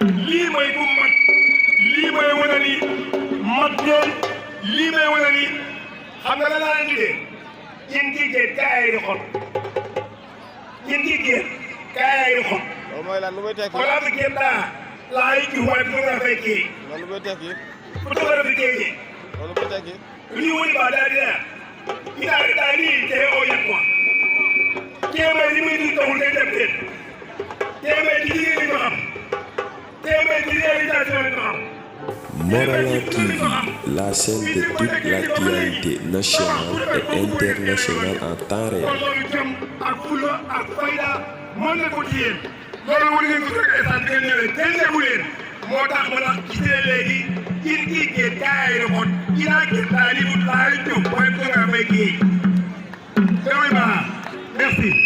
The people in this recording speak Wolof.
lii mooy bu mat lii mooy wane ni mat ngeen lii mooy wane ni xam nga la laa leen tuddee yéen jigéen kaay yi xol yéen jigéen kaay yi xol. loolu mooy lan lu muy tekki. xoolal bi kenn daa laay ji waaye photographe kii. loolu lu muy tekki. photographe kii. loolu lu muy tekki. lu ñuy wëli ba daal di la ñu daal di tey oo yàq quoi. téeméer li muy dund taxul day dem déet téeméer ci jigéen ñi ko xam téeméer ci réalisation yi ko xam. Morala TV, la chaîne de toute l'actualité nationale et internationale en temps réel. loolu jëm ak fulla ak fayda mën na ko ci yéen loolu wane ngeen ko rek instant bi ngeen ñëwee kenn newu leen moo tax ma tax gisee léegi in kii géej kaay report inaa géej laa li wut laa li jóg mooy programme bay kii. merci.